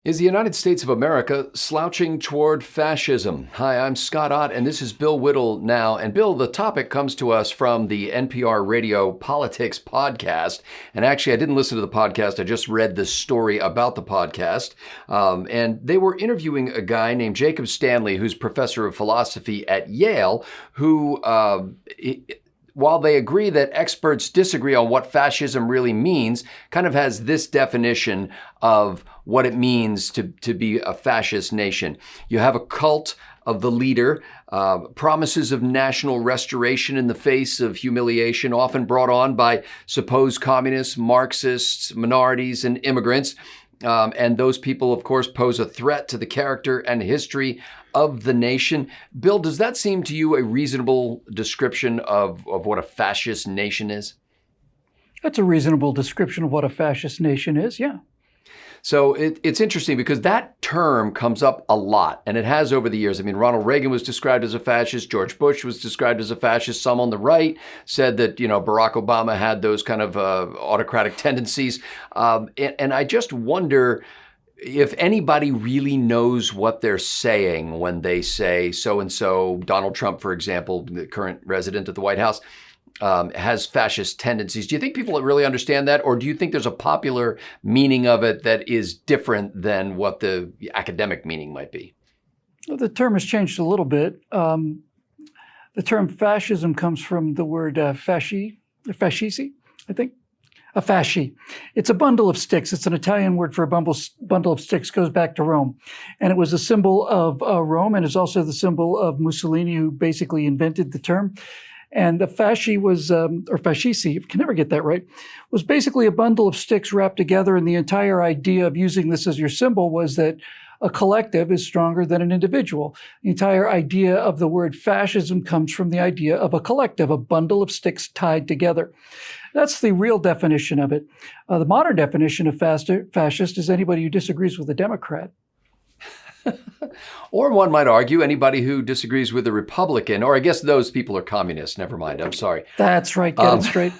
Is the United States of America slouching toward fascism? Hi, I'm Scott Ott, and this is Bill Whittle now. And Bill, the topic comes to us from the NPR Radio Politics podcast. And actually, I didn't listen to the podcast. I just read the story about the podcast. And they were interviewing a guy named Jacob Stanley, who's professor of philosophy at Yale, who while they agree that experts disagree on what fascism really means, kind of has this definition of what it means to be a fascist nation. You have a cult of the leader, promises of national restoration in the face of humiliation, often brought on by supposed communists, Marxists, minorities, and immigrants. And those people, of course, pose a threat to the character and history of the nation. Bill, does that seem to you a reasonable description of what a fascist nation is? That's a reasonable description of what a fascist nation is, yeah. So it's interesting because that term comes up a lot, and it has over the years. I mean, Ronald Reagan was described as a fascist. George Bush was described as a fascist. Some on the right said that, Barack Obama had those kind of autocratic tendencies. And I just wonder if anybody really knows what they're saying when they say so-and-so. Donald Trump, for example, the current resident of the White House, has fascist tendencies. Do you think people really understand that? Or do you think there's a popular meaning of it that is different than what the academic meaning might be? Well, the term has changed a little bit. The term fascism comes from the word fasci, I think. A fasci. It's a bundle of sticks. It's an Italian word for a bundle of sticks, goes back to Rome. And it was a symbol of Rome, and is also the symbol of Mussolini, who basically invented the term. And the fasci was, or fascisti, I can never get that right, was basically a bundle of sticks wrapped together. And the entire idea of using this as your symbol was that a collective is stronger than an individual. The entire idea of the word fascism comes from the idea of a collective, a bundle of sticks tied together. That's the real definition of it. The modern definition of fascist is anybody who disagrees with a Democrat. Or one might argue anybody who disagrees with a Republican, or I guess those people are communists. Never mind. I'm sorry. That's right. Get it straight.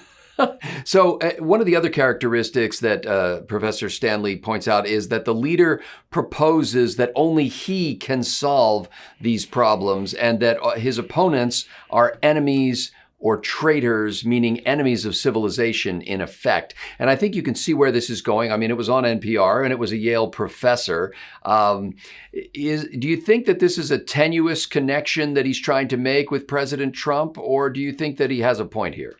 So one of the other characteristics that Professor Stanley points out is that the leader proposes that only he can solve these problems and that his opponents are enemies or traitors, meaning enemies of civilization in effect. And I think you can see where this is going. I mean, it was on NPR and it was a Yale professor. Do you think that this is a tenuous connection that he's trying to make with President Trump, or do you think that he has a point here?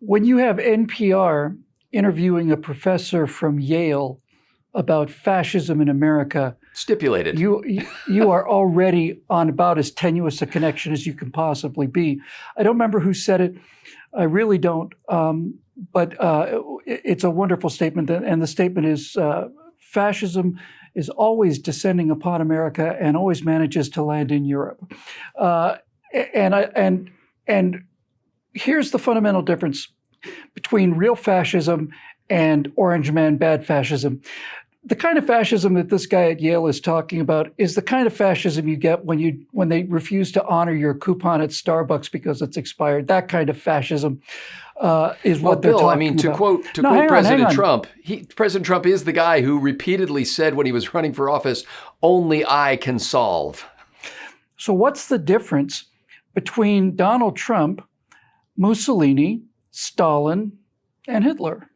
When you have NPR interviewing a professor from Yale about fascism in America, stipulated, you are already on about as tenuous a connection as you can possibly be. I don't remember who said it. I really don't. But it's a wonderful statement. And the statement is, fascism is always descending upon America and always manages to land in Europe. And here's the fundamental difference between real fascism and Orange Man bad fascism. The kind of fascism that this guy at Yale is talking about is the kind of fascism you get when they refuse to honor your coupon at Starbucks because it's expired. That kind of fascism is what they're talking about. I mean, to quote President Trump, President Trump is the guy who repeatedly said when he was running for office, "Only I can solve." So what's the difference between Donald Trump, Mussolini, Stalin, and Hitler?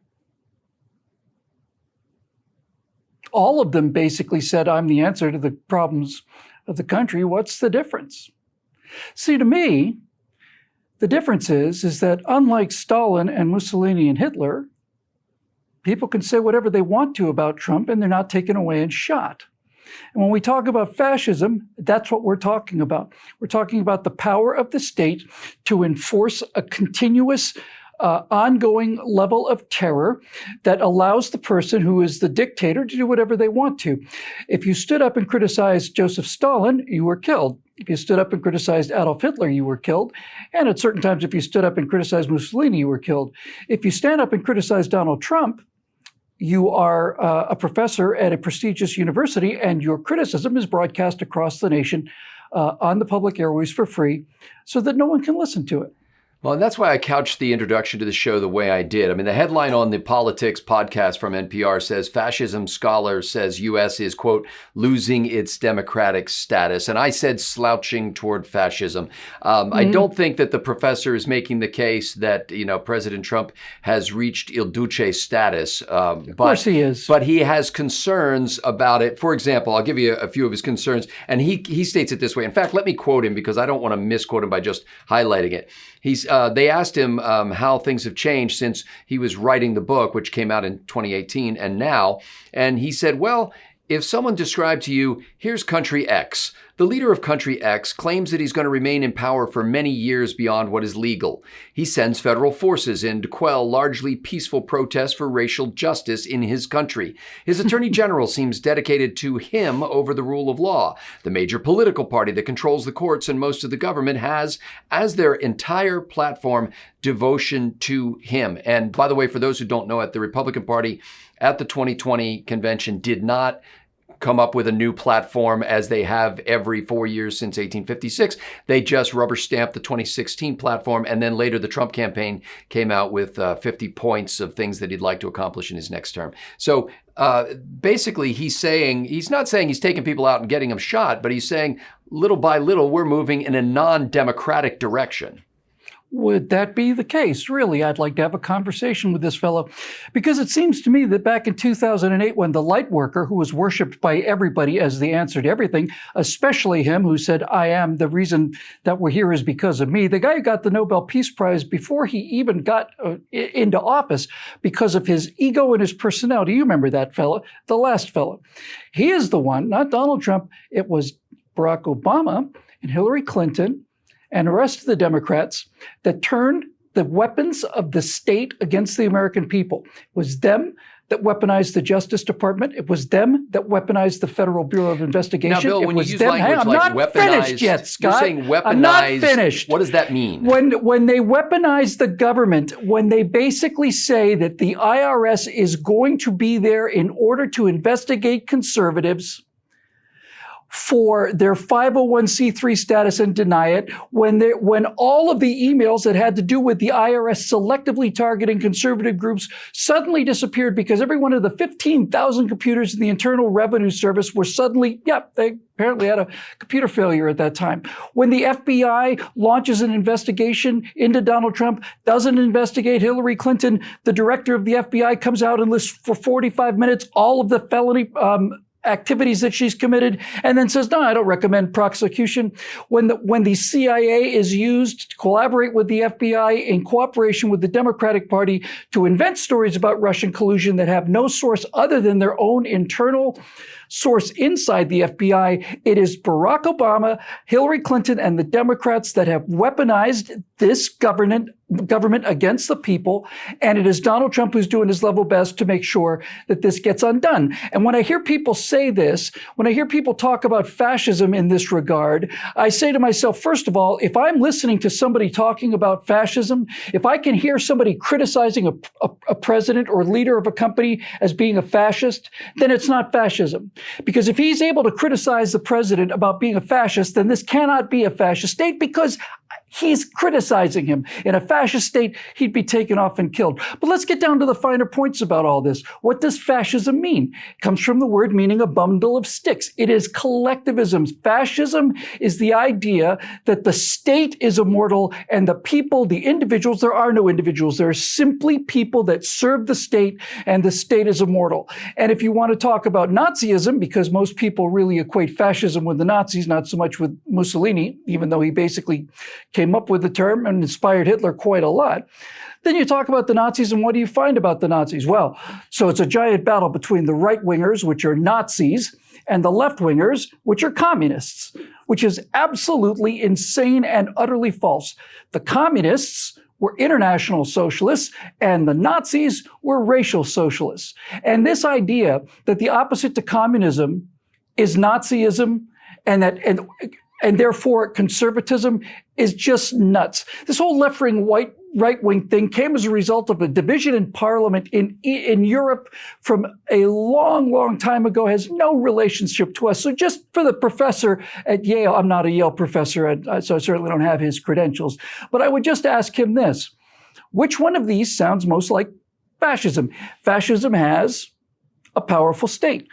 All of them basically said, I'm the answer to the problems of the country. What's the difference? See, to me, the difference is that unlike Stalin and Mussolini and Hitler, people can say whatever they want to about Trump and they're not taken away and shot. And when we talk about fascism, that's what we're talking about. We're talking about the power of the state to enforce a continuous ongoing level of terror that allows the person who is the dictator to do whatever they want to. If you stood up and criticized Joseph Stalin, you were killed. If you stood up and criticized Adolf Hitler, you were killed. And at certain times, if you stood up and criticized Mussolini, you were killed. If you stand up and criticize Donald Trump, you are a professor at a prestigious university, and your criticism is broadcast across the nation on the public airways for free so that no one can listen to it. Well, and that's why I couched the introduction to the show the way I did. I mean, the headline on the Politics podcast from NPR says, Fascism Scholar says U.S. is, quote, losing its democratic status. And I said slouching toward fascism. I don't think that the professor is making the case that, President Trump has reached Il Duce status. Of course he is. But he has concerns about it. For example, I'll give you a few of his concerns. And he states it this way. In fact, let me quote him because I don't want to misquote him by just highlighting it. They asked him how things have changed since he was writing the book, which came out in 2018 and now. And he said, well, if someone described to you, here's country X. The leader of country X claims that he's going to remain in power for many years beyond what is legal. He sends federal forces in to quell largely peaceful protests for racial justice in his country. His attorney general seems dedicated to him over the rule of law. The major political party that controls the courts and most of the government has, as their entire platform, devotion to him. And by the way, for those who don't know it, the Republican Party at the 2020 convention did not come up with a new platform as they have every 4 years since 1856. They just rubber stamped the 2016 platform. And then later the Trump campaign came out with 50 points of things that he'd like to accomplish in his next term. So basically he's not saying he's taking people out and getting them shot, but he's saying little by little, we're moving in a non-democratic direction. Would that be the case? Really, I'd like to have a conversation with this fellow, because it seems to me that back in 2008, when the light worker, who was worshipped by everybody as the answer to everything, especially him who said, I am the reason that we're here is because of me, the guy who got the Nobel Peace Prize before he even got into office because of his ego and his personality. You remember that fellow, the last fellow. He is the one, not Donald Trump. It was Barack Obama and Hillary Clinton and the rest of the Democrats that turned the weapons of the state against the American people. It was them that weaponized the Justice Department. It was them that weaponized the Federal Bureau of Investigation. Now, Bill, it when was you use them. language I'm like not weaponized, finished yet, Scott. you're saying weaponized. I'm not finished. What does that mean? When they weaponize the government, when they basically say that the IRS is going to be there in order to investigate conservatives for their 501c3 status and deny it, when all of the emails that had to do with the IRS selectively targeting conservative groups suddenly disappeared because every one of the 15,000 computers in the Internal Revenue Service were suddenly, they apparently had a computer failure at that time. When the FBI launches an investigation into Donald Trump, doesn't investigate Hillary Clinton, the director of the FBI comes out and lists for 45 minutes all of the felony activities that she's committed, and then says, no, I don't recommend prosecution. When the CIA is used to collaborate with the FBI in cooperation with the Democratic Party to invent stories about Russian collusion that have no source other than their own internal source inside the FBI, it is Barack Obama, Hillary Clinton, and the Democrats that have weaponized this government against the people, and it is Donald Trump who's doing his level best to make sure that this gets undone. And when I hear people say this, when I hear people talk about fascism in this regard, I say to myself, first of all, if I'm listening to somebody talking about fascism, if I can hear somebody criticizing a president or leader of a company as being a fascist, then it's not fascism. Because if he's able to criticize the president about being a fascist, then this cannot be a fascist state because he's criticizing him. In a fascist state, he'd be taken off and killed. But let's get down to the finer points about all this. What does fascism mean? It comes from the word meaning a bundle of sticks. It is collectivism. Fascism is the idea that the state is immortal and the people, the individuals, there are no individuals. There are simply people that serve the state, and the state is immortal. And if you want to talk about Nazism, because most people really equate fascism with the Nazis, not so much with Mussolini, even though he basically came up with the term and inspired Hitler quite a lot. Then you talk about the Nazis, and what do you find about the Nazis? Well, so it's a giant battle between the right-wingers, which are Nazis, and the left-wingers, which are communists, which is absolutely insane and utterly false. The communists were international socialists, and the Nazis were racial socialists. And this idea that the opposite to communism is Nazism, and therefore conservatism is just nuts. This whole left-wing right-wing thing came as a result of a division in parliament in Europe from a long, long time ago, has no relationship to us. So just for the professor at Yale, I'm not a Yale professor, so I certainly don't have his credentials, but I would just ask him this. Which one of these sounds most like fascism? Fascism has a powerful state.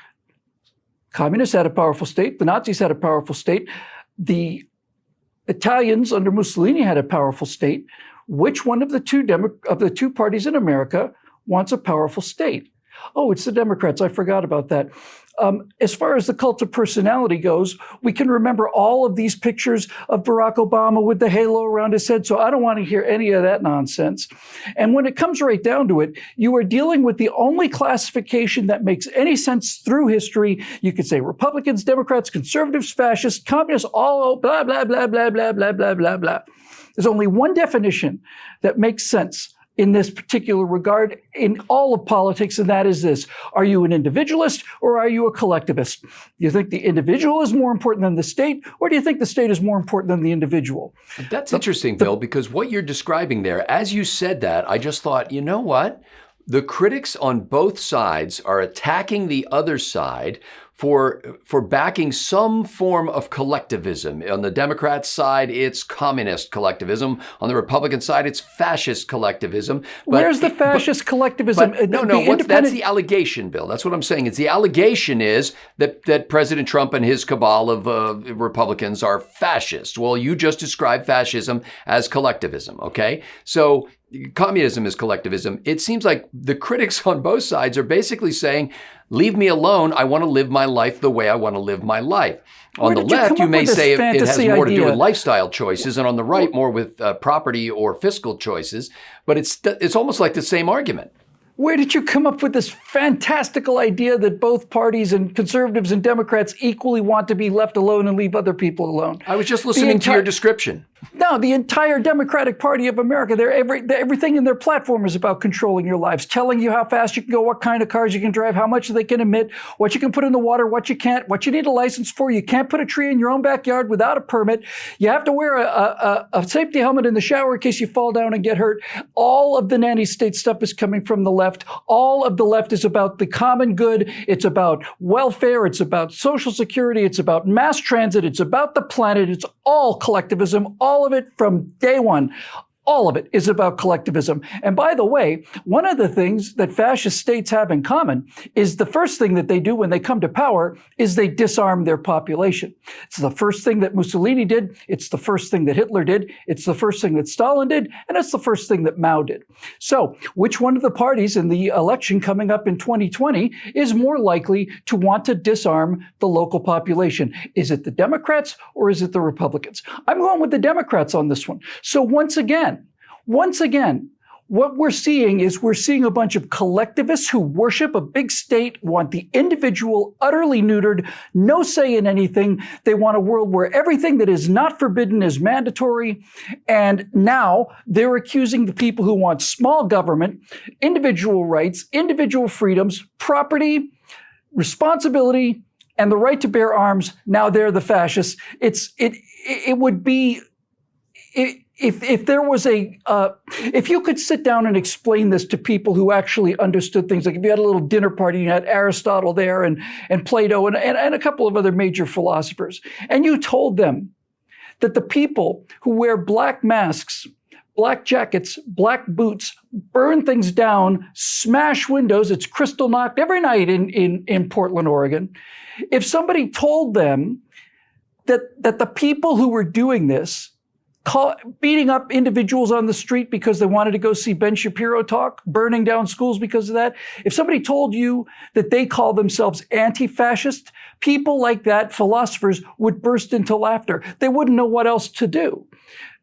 Communists had a powerful state. The Nazis had a powerful state. The Italians under Mussolini had a powerful state. Which one of the two parties in America wants a powerful state? Oh, it's the Democrats. I forgot about that. As far as the cult of personality goes, we can remember all of these pictures of Barack Obama with the halo around his head, so I don't want to hear any of that nonsense. And when it comes right down to it, you are dealing with the only classification that makes any sense through history. You could say Republicans, Democrats, conservatives, fascists, communists, all blah, blah, blah, blah, blah, blah, blah, blah, blah. There's only one definition that makes sense in this particular regard in all of politics, and that is this. Are you an individualist or are you a collectivist? Do you think the individual is more important than the state, or do you think the state is more important than the individual? That's interesting, Bill, because what you're describing there, as you said that, I just thought, you know what? The critics on both sides are attacking the other side for backing some form of collectivism. On the Democrat side, it's communist collectivism. On the Republican side, it's fascist collectivism. Where's the fascist collectivism? That's the allegation, Bill. That's what I'm saying. The allegation is that President Trump and his cabal of Republicans are fascist. Well, you just described fascism as collectivism, okay? So communism is collectivism. It seems like the critics on both sides are basically saying, leave me alone. I want to live my life the way I want to live my life. On the left, you may say it has more to do with lifestyle choices, and on the right, more with property or fiscal choices. But it's almost like the same argument. Where did you come up with this fantastical idea that both parties and conservatives and Democrats equally want to be left alone and leave other people alone? I was just listening to your description. No, the entire Democratic Party of America, everything in their platform is about controlling your lives, telling you how fast you can go, what kind of cars you can drive, how much they can emit, what you can put in the water, what you can't, what you need a license for. You can't put a tree in your own backyard without a permit. You have to wear a safety helmet in the shower in case you fall down and get hurt. All of the nanny state stuff is coming from the left. All of the left is about the common good. It's about welfare. It's about social security. It's about mass transit. It's about the planet. It's all collectivism. All of it from day one. All of it is about collectivism. And by the way, one of the things that fascist states have in common is the first thing that they do when they come to power is they disarm their population. It's the first thing that Mussolini did. It's the first thing that Hitler did. It's the first thing that Stalin did. And it's the first thing that Mao did. So which one of the parties in the election coming up in 2020 is more likely to want to disarm the local population? Is it the Democrats or is it the Republicans? I'm going with the Democrats on this one. So once again, what we're seeing a bunch of collectivists who worship a big state, want the individual utterly neutered, no say in anything. They want a world where everything that is not forbidden is mandatory. And now they're accusing the people who want small government, individual rights, individual freedoms, property, responsibility, and the right to bear arms. Now they're the fascists. It would be... If there was if you could sit down and explain this to people who actually understood things, like if you had a little dinner party, you had Aristotle there and Plato and a couple of other major philosophers, and you told them that the people who wear black masks, black jackets, black boots, burn things down, smash windows, it's crystal knocked every night in Portland, Oregon. If somebody told them that the people who were doing this, beating up individuals on the street because they wanted to go see Ben Shapiro talk, burning down schools because of that. If somebody told you that they call themselves anti-fascist, people like that, philosophers, would burst into laughter. They wouldn't know what else to do.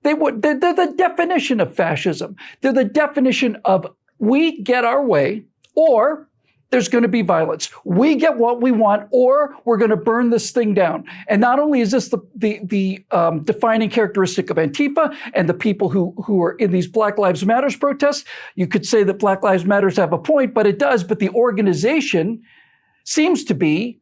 They're the definition of fascism. They're the definition of we get our way, or there's going to be violence. We get what we want, or we're going to burn this thing down. And not only is this the defining characteristic of Antifa and the people who are in these Black Lives Matters protests, you could say that Black Lives Matters have a point, but it does. But the organization seems to be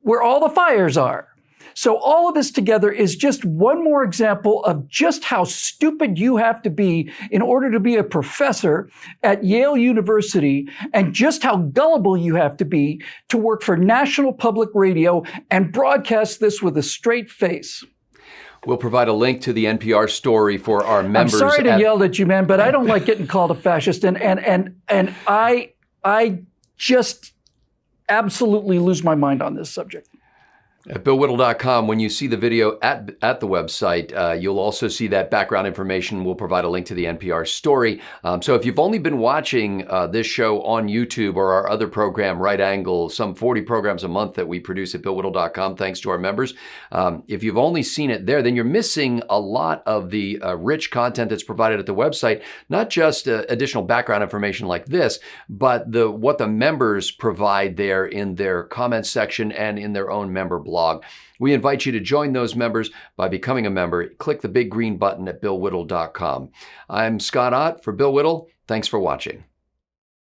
where all the fires are. So all of this together is just one more example of just how stupid you have to be in order to be a professor at Yale University, and just how gullible you have to be to work for National Public Radio and broadcast this with a straight face. We'll provide a link to the NPR story for our members. I'm sorry to yell at you, man, but I don't like getting called a fascist, and I just absolutely lose my mind on this subject. At BillWhittle.com, when you see the video at the website, you'll also see that background information. We'll provide a link to the NPR story. So if you've only been watching this show on YouTube or our other program, Right Angle, some 40 programs a month that we produce at BillWhittle.com, thanks to our members. If you've only seen it there, then you're missing a lot of the rich content that's provided at the website, not just additional background information like this, but what the members provide there in their comments section and in their own member blog. We invite you to join those members by becoming a member. Click the big green button at BillWhittle.com. I'm Scott Ott for Bill Whittle. Thanks for watching.